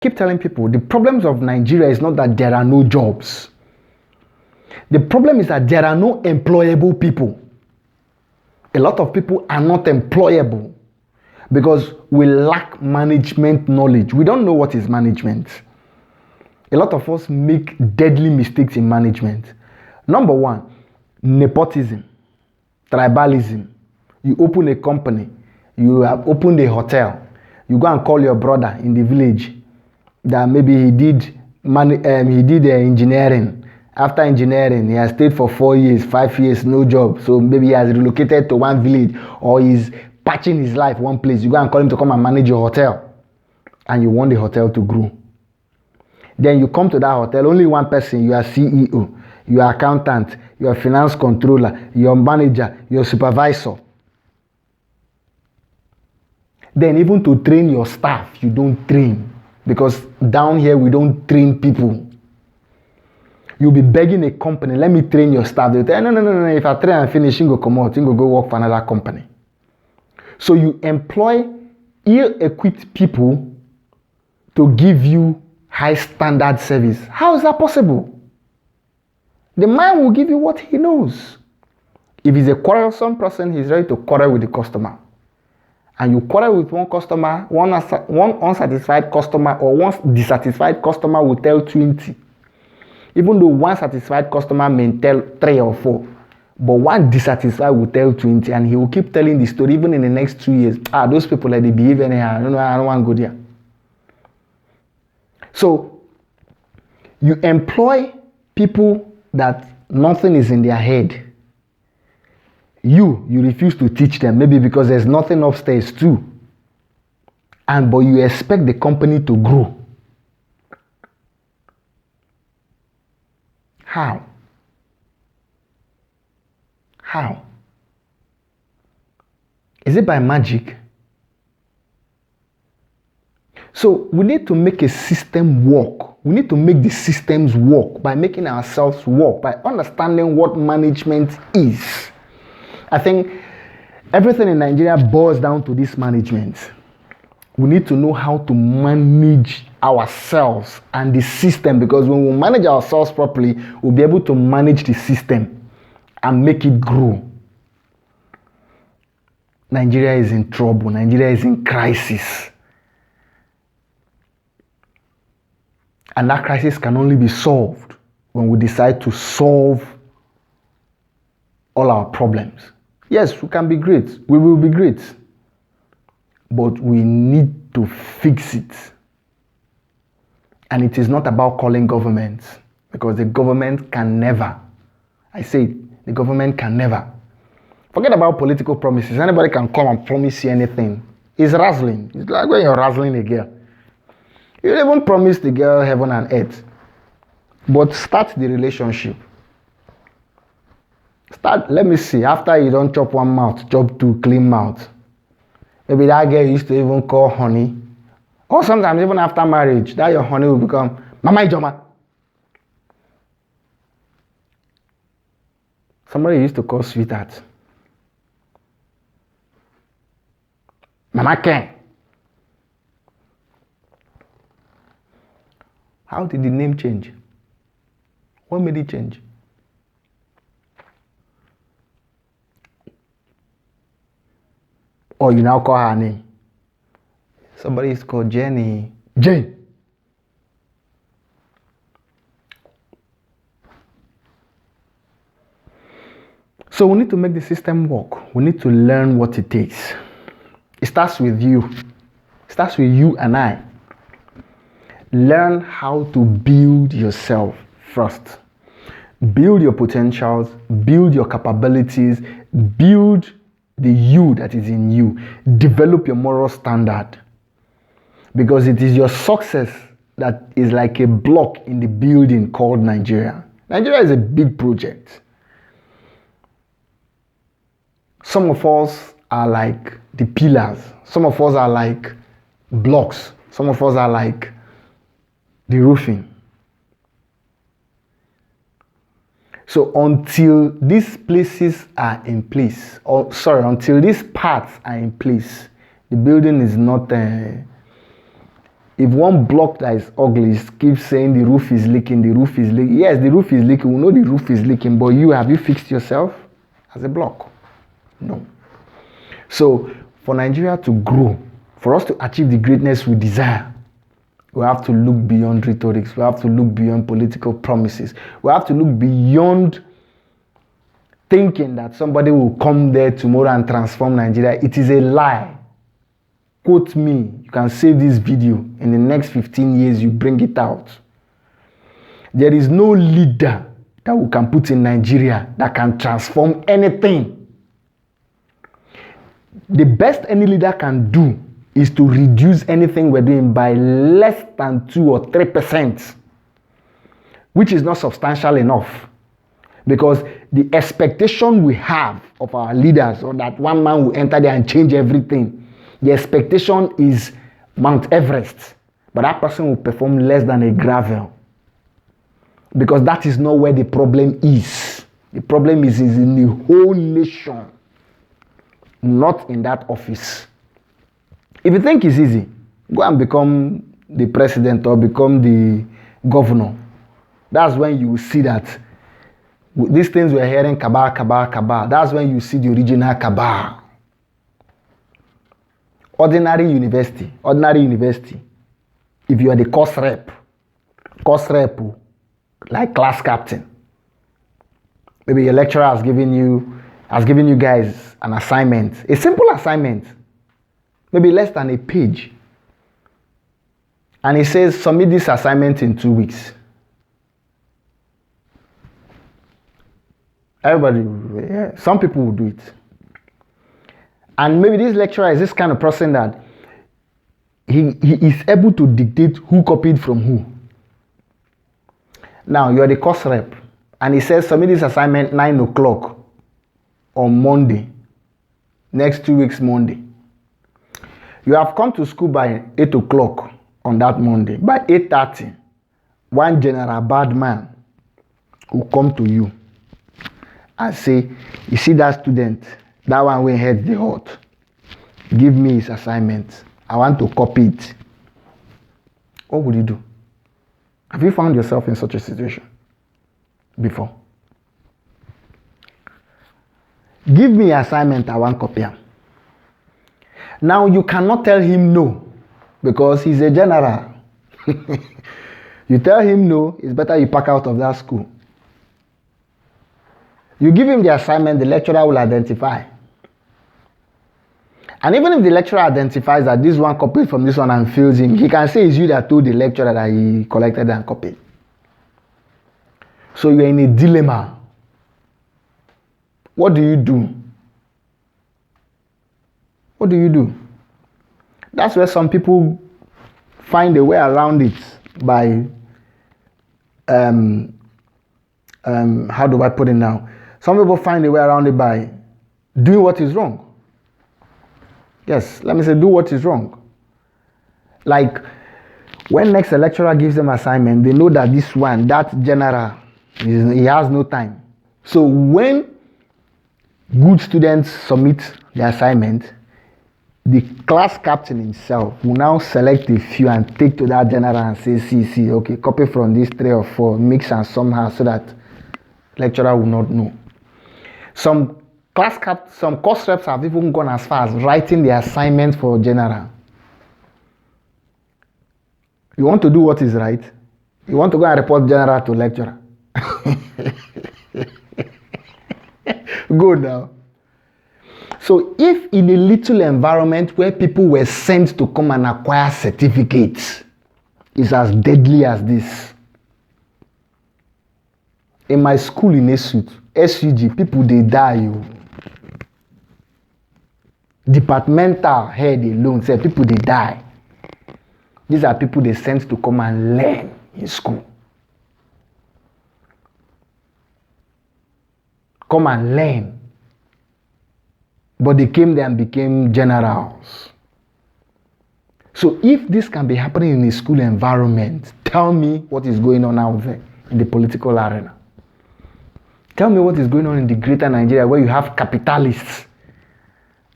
keep telling people the problems of Nigeria is not that there are no jobs. The problem is that there are no employable people. A lot of people are not employable because we lack management knowledge. We don't know what is management. A lot of us make deadly mistakes in management. Number one, nepotism, tribalism. You open a company, you have opened a hotel, you go and call your brother in the village that maybe he did engineering. After engineering, he has stayed for 4 years, 5 years, no job. So maybe he has relocated to one village or he's patching his life one place. You go and call him to come and manage your hotel and you want the hotel to grow. Then you come to that hotel, only one person, you are CEO, you are accountant, you are finance controller, your manager, your supervisor. Then even to train your staff, you don't train. Because down here, we don't train people. You'll be begging a company, let me train your staff. They'll tell you, no. If I train and finish, you go come out, you go work for another company. So you employ ill-equipped people to give you high standard service. How is that possible? The man will give you what he knows. If he's a quarrelsome person, he's ready to quarrel with the customer. And you quarrel with one customer, one unsatisfied customer or one dissatisfied customer will tell 20. Even though one satisfied customer may tell 3 or 4, but one dissatisfied will tell 20 and he will keep telling the story even in the next 2 years. Those people, like, they behave anyhow. I don't want to go there. So you employ people that nothing is in their head. You refuse to teach them, maybe because there's nothing upstairs too. But you expect the company to grow. How? Is it by magic? So we need to make a system work. We need to make the systems work by making ourselves work, by understanding what management is. I think everything in Nigeria boils down to this management. We need to know how to manage ourselves and the system, because when we manage ourselves properly, we'll be able to manage the system and make it grow. Nigeria is in trouble. Nigeria is in crisis. And that crisis can only be solved when we decide to solve all our problems. Yes, we can be great. We will be great. But we need to fix it. And it is not about calling government, because the government can never, I say it, the government can never. Forget about political promises. Anybody can come and promise you anything. It's razzling. It's like when you're razzling a girl. You even promise the girl heaven and earth. But start the relationship. Let me see, after you don't chop one mouth, chop 2 clean mouth. Maybe that girl used to even call honey. Or sometimes even after marriage, that your honey will become Mama Ijoma. Somebody used to call sweetheart Mama Ken. How did the name change? What made it change? Or you now call her name. Somebody is called Jenny. Jane. So we need to make the system work. We need to learn what it takes. It starts with you. It starts with you and I. Learn how to build yourself first. Build your potentials, build your capabilities, build the you that is in you. Develop your moral standard. Because it is your success that is like a block in the building called Nigeria. Nigeria is a big project. Some of us are like the pillars. Some of us are like blocks. Some of us are like the roofing. So until these places are in place, until these parts are in place, the building is not If one block that is ugly keeps saying the roof is leaking, yes, the roof is leaking. We know the roof is leaking, but have you fixed yourself as a block? No. So for Nigeria to grow, for us to achieve the greatness we desire, we have to look beyond rhetorics. We have to look beyond political promises. We have to look beyond thinking that somebody will come there tomorrow and transform Nigeria. It is a lie. Quote me. You can save this video. In the next 15 years, you bring it out. There is no leader that we can put in Nigeria that can transform anything. The best any leader can do is to reduce anything we're doing by less than 2 or 3%, which is not substantial enough. Because the expectation we have of our leaders, or that one man will enter there and change everything, the expectation is Mount Everest, but that person will perform less than a gravel. Because that is not where the problem is. The problem is in the whole nation, not in that office. If you think it's easy, go and become the president or become the governor. That's when you will see that these things we're hearing, cabal. That's when you see the original cabal. Ordinary university. If you are the course rep, like class captain, maybe your lecturer has given you guys an assignment, a simple assignment, maybe less than a page, and he says submit this assignment in 2 weeks. Everybody, some people will do it. And maybe this lecturer is this kind of person that he is able to dictate who copied from who. Now, you are the course rep, and he says submit this assignment 9 o'clock on Monday, next 2 weeks Monday. You have come to school by 8 o'clock on that Monday. By 8:30, one general bad man will come to you and say, you see that student, that one will head the hot. Give me his assignment. I want to copy it. What would you do? Have you found yourself in such a situation before? Give me your assignment, I want copy him. Now you cannot tell him no, because he's a general. You tell him no, it's better you pack out of that school. You give him the assignment, the lecturer will identify. And even if the lecturer identifies that this one copied from this one and fails him, he can say it's you that told the lecturer that he collected and copied. So you're in a dilemma. What do you do? What do you do? That's where some people find a way around it by, how do I put it now? Some people find a way around it by doing what is wrong. Yes, let me say do what is wrong. Like when next a lecturer gives them assignment, they know that this one, that general, he has no time. So when good students submit the assignment, the class captain himself will now select a few and take to that general and say, see, okay, copy from these 3 or 4, mix and somehow so that lecturer will not know. Some course reps have even gone as far as writing the assignment for general. You want to do what is right? You want to go and report general to lecturer? Go now. So if in a little environment where people were sent to come and acquire certificates is as deadly as this. In my school in SUG, people they die. Departmental head alone said people they die. These are people they sent to come and learn in school. Come and learn. But they came there and became generals. So if this can be happening in a school environment, tell me what is going on out there in the political arena. Tell me what is going on in the greater Nigeria where you have capitalists.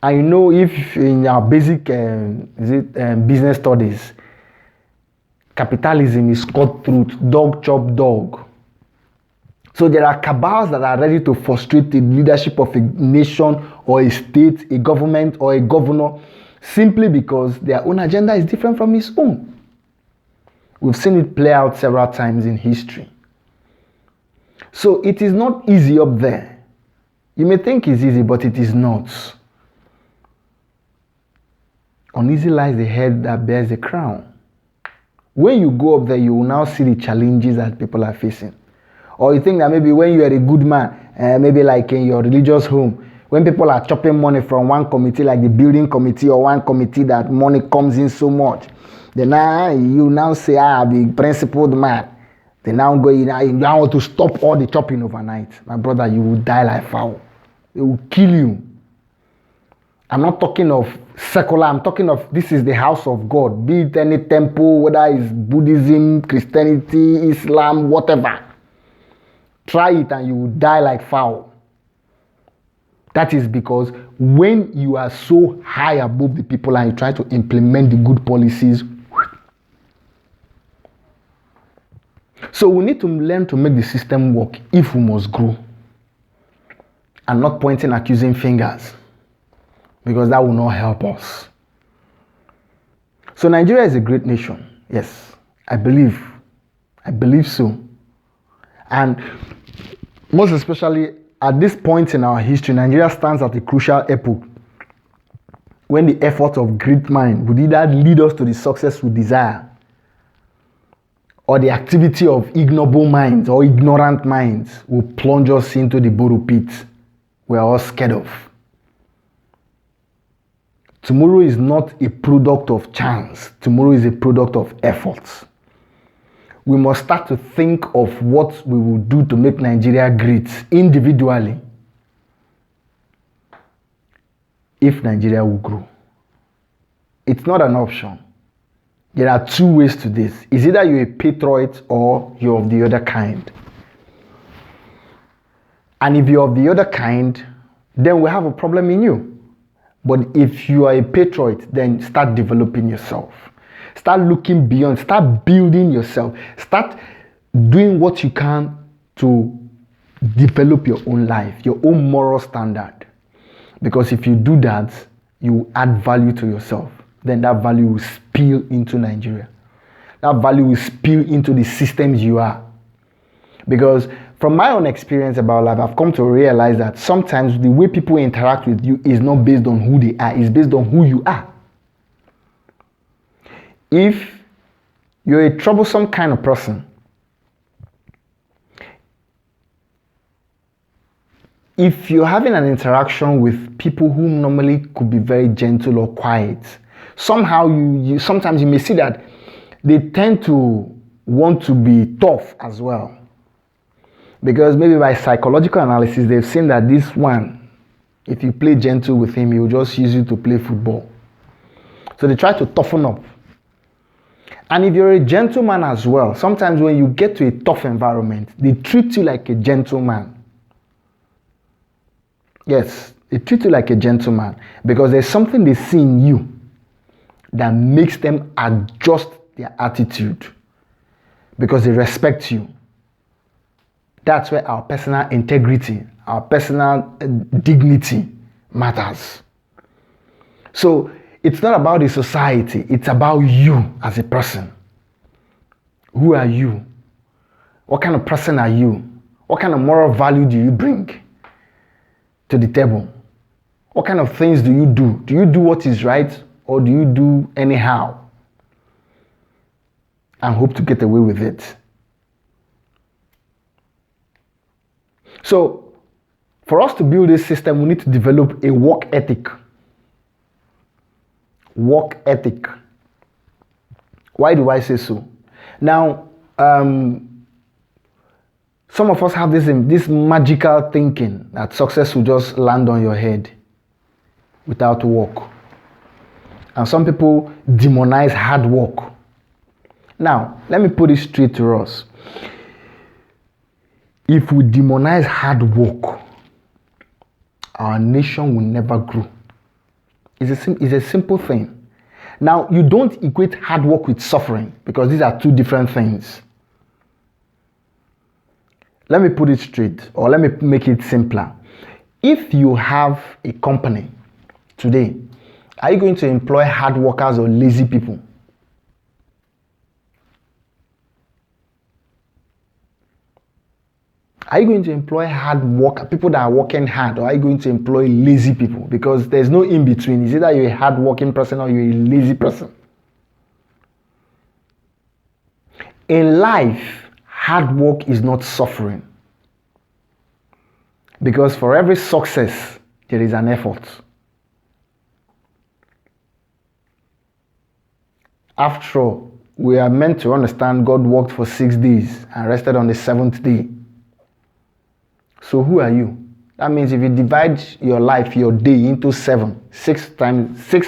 And you know, if in our basic business studies, Capitalism is cutthroat, dog chop dog. So there are cabals that are ready to frustrate the leadership of a nation or a state, a government or a governor, simply because their own agenda is different from his own. We've seen it play out several times in history. So it is not easy up there. You may think it's easy, but it is not. Uneasy lies the head that bears the crown. When you go up there, you will now see the challenges that people are facing. Or you think that maybe when you are a good man, maybe like in your religious home, when people are chopping money from one committee, like the building committee or one committee that money comes in so much, then you now say, the principled man. They now go in, you now want to stop all the chopping overnight. My brother, you will die like fowl. They will kill you. I'm not talking of secular, I'm talking of this is the house of God. Be it any temple, whether it's Buddhism, Christianity, Islam, whatever. Try it and you will die like fowl. That is because when you are so high above the people and you try to implement the good policies, so we need to learn to make the system work if we must grow. And not pointing accusing fingers, because that will not help us. So Nigeria is a great nation. Yes, I believe so. And most especially at this point in our history, Nigeria stands at a crucial epoch when the effort of great minds would either lead us to the success we desire, or the activity of ignoble minds or ignorant minds will plunge us into the borrow pit we're all scared of. Tomorrow is not a product of chance. Tomorrow is a product of efforts. We must start to think of what we will do to make Nigeria great individually if Nigeria will grow. It's not an option. There are two ways to this. It's either you're a patriot or you're of the other kind. And if you're of the other kind, then we have a problem in you. But if you are a patriot, then start developing yourself. Start looking beyond. Start building yourself. Start doing what you can to develop your own life, your own moral standard. Because if you do that, you add value to yourself. Then that value will spill into Nigeria. That value will spill into the systems you are. Because from my own experience about life, I've come to realize that sometimes the way people interact with you is not based on who they are, it's based on who you are. If you're a troublesome kind of person, if you're having an interaction with people who normally could be very gentle or quiet, somehow sometimes you may see that they tend to want to be tough as well. Because maybe by psychological analysis, they've seen that this one, if you play gentle with him, he'll just use you to play football. So they try to toughen up. And if you're a gentleman as well, sometimes when you get to a tough environment, they treat you like a gentleman. Yes, they treat you like a gentleman because there's something they see in you that makes them adjust their attitude because they respect you. That's where our personal integrity, our personal dignity matters. So it's not about the society, it's about you as a person. Who are you? What kind of person are you? What kind of moral value do you bring to the table? What kind of things do you do? Do you do what is right or do you do anyhow and hope to get away with it? So, for us to build this system, we need to develop a work ethic. Work ethic. Why do I say so? Now, some of us have this magical thinking that success will just land on your head without work. And some people demonize hard work. Now, let me put it straight to us. If we demonize hard work, our nation will never grow. It's a simple thing. Now, you don't equate hard work with suffering because these are two different things. Let me put it straight, or let me make it simpler. If you have a company today, are you going to employ hard workers or lazy people? Are you going to employ hard work, people that are working hard, or are you going to employ lazy people? Because there's no in between. It's either you're a hard working person or you're a lazy person. In life, hard work is not suffering. Because for every success, there is an effort. After all, we are meant to understand God worked for 6 days and rested on the 7th day. So who are you? That means if you divide your life, your day into 7, 6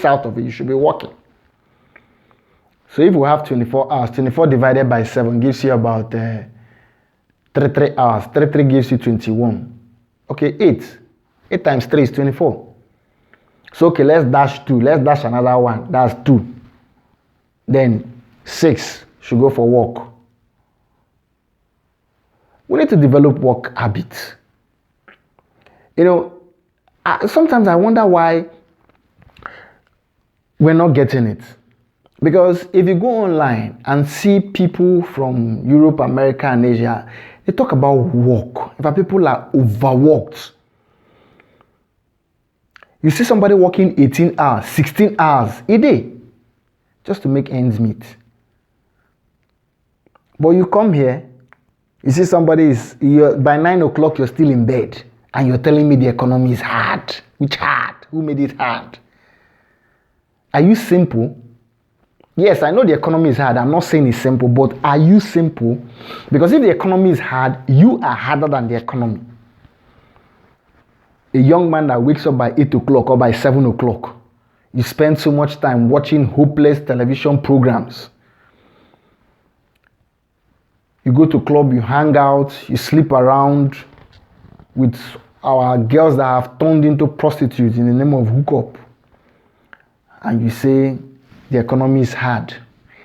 out of it, you should be working. So if we have 24 hours, 24 divided by 7 gives you about 3 hours. 3 gives you 21. Okay, 8. 8 times 3 is 24. So okay, let's dash 2. Let's dash another one. That's 2. Then 6 should go for work. We need to develop work habits. You know, sometimes I wonder why we're not getting it. Because if you go online and see people from Europe, America, and Asia, they talk about work. In fact, people are overworked. You see somebody working 18 hours, 16 hours a day just to make ends meet. But you come here, you see somebody by 9 o'clock, you're still in bed. And you're telling me the economy is hard. Which hard? Who made it hard? Are you simple? Yes, I know the economy is hard. I'm not saying it's simple, but are you simple? Because if the economy is hard, you are harder than the economy. A young man that wakes up by 8 o'clock or by 7 o'clock, you spend so much time watching hopeless television programs. You go to club, you hang out, you sleep around with our girls that have turned into prostitutes in the name of hookup. And you say the economy is hard.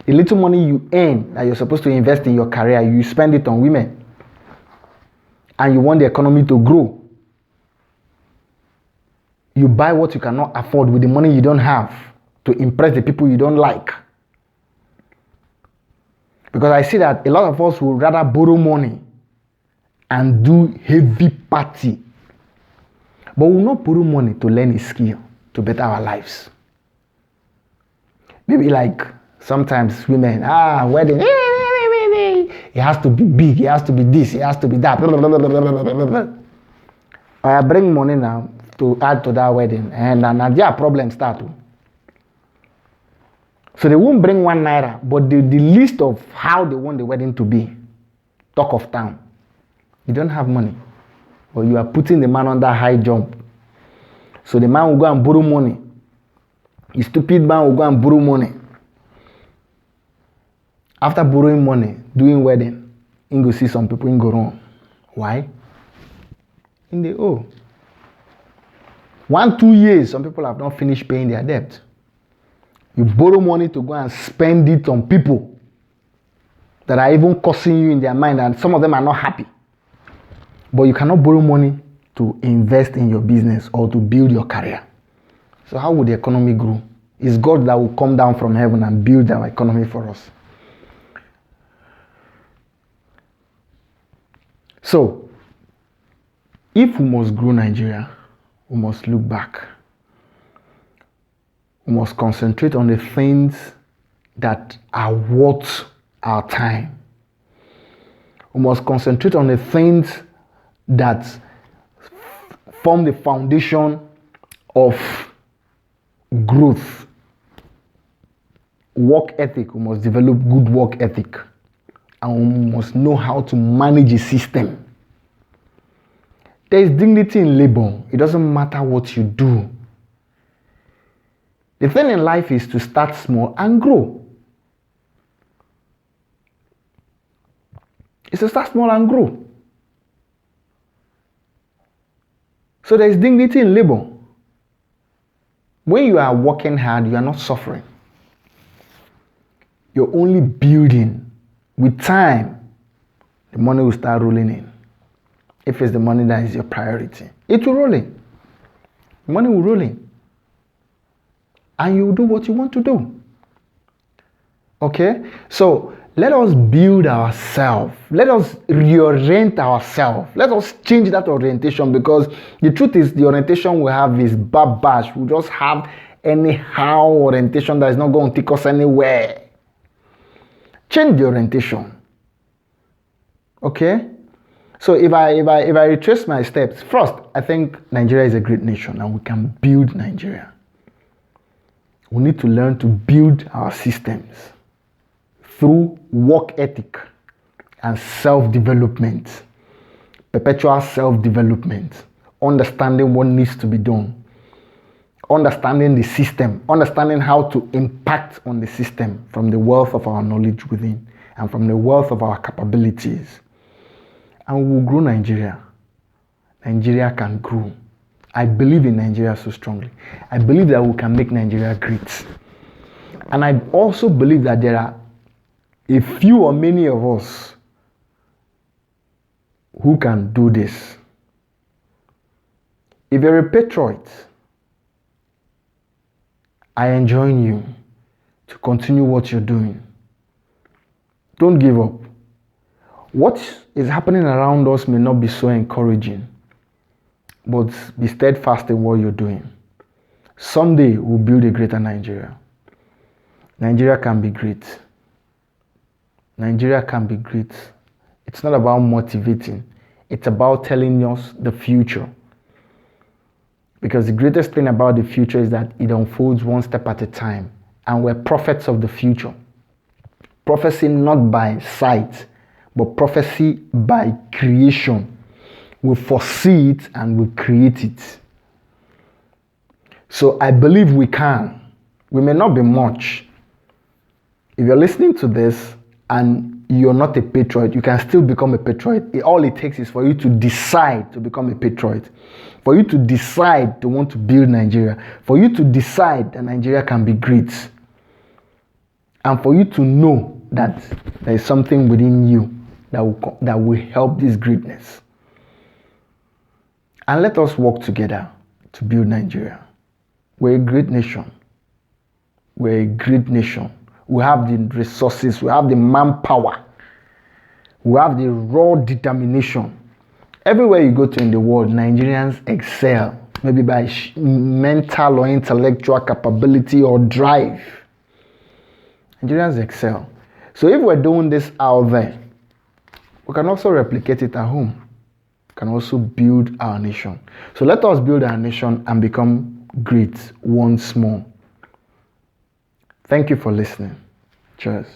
The little money you earn that you're supposed to invest in your career, you spend it on women. And you want the economy to grow. You buy what you cannot afford with the money you don't have to impress the people you don't like. Because I see that a lot of us would rather borrow money and do heavy party. But we will not borrow money to learn a skill to better our lives. Maybe like sometimes women, wedding, it has to be big, it has to be this, it has to be that. I bring money now to add to that wedding, and their problems start. So they won't bring 1 naira, but the list of how they want the wedding to be, talk of town. You don't have money, but you are putting the man under high jump. So the man will go and borrow money. The stupid man will go and borrow money. After borrowing money, doing wedding, you go see some people in go wrong. Why? In the owe. 1-2 years, some people have not finished paying their debt. You borrow money to go and spend it on people that are even cursing you in their mind, and some of them are not happy. But you cannot borrow money to invest in your business or to build your career. So how would the economy grow? It's God that will come down from heaven and build our economy for us. So, if we must grow Nigeria, we must look back. We must concentrate on the things that are worth our time. We must concentrate on the things that form the foundation of growth. Work ethic, we must develop good work ethic. And we must know how to manage a system. There is dignity in labor. It doesn't matter what you do. The thing in life is to start small and grow. It's to start small and grow. So there is dignity in labor. When you are working hard, you are not suffering. You're only building. With time, the money will start rolling in. If it's the money that is your priority, it will roll in. The money will roll in. And you will do what you want to do. Okay? So let us build ourselves. Let us reorient ourselves. Let us change that orientation, because the truth is the orientation we have is babash. We just have anyhow orientation that is not going to take us anywhere. Change the orientation. Okay? So if I retrace my steps, first, I think Nigeria is a great nation and we can build Nigeria. We need to learn to build our systems through work ethic and self-development, perpetual self-development, understanding what needs to be done, understanding the system, understanding how to impact on the system from the wealth of our knowledge within and from the wealth of our capabilities. And we will grow Nigeria. Nigeria can grow. I believe in Nigeria so strongly. I believe that we can make Nigeria great. And I also believe that there are a few or many of us who can do this. If you're a patriot, I enjoin you to continue what you're doing. Don't give up. What is happening around us may not be so encouraging, but be steadfast in what you're doing. Someday we'll build a greater Nigeria. Nigeria can be great. Nigeria can be great. It's not about motivating. It's about telling us the future. Because the greatest thing about the future is that it unfolds one step at a time. And we're prophets of the future. Prophecy not by sight, but prophecy by creation. We foresee it and we create it. So I believe we can. We may not be much. If you're listening to this and you're not a patriot, you can still become a patriot. All it takes is for you to decide to become a patriot. For you to decide to want to build Nigeria. For you to decide that Nigeria can be great. And for you to know that there is something within you that will help this greatness. And let us work together to build Nigeria. We're a great nation. We're a great nation. We have the resources, we have the manpower, we have the raw determination. Everywhere you go to in the world, Nigerians excel, maybe by mental or intellectual capability or drive. Nigerians excel. So if we're doing this out there, we can also replicate it at home. We can also build our nation. So let us build our nation and become great once more. Thank you for listening. Cheers.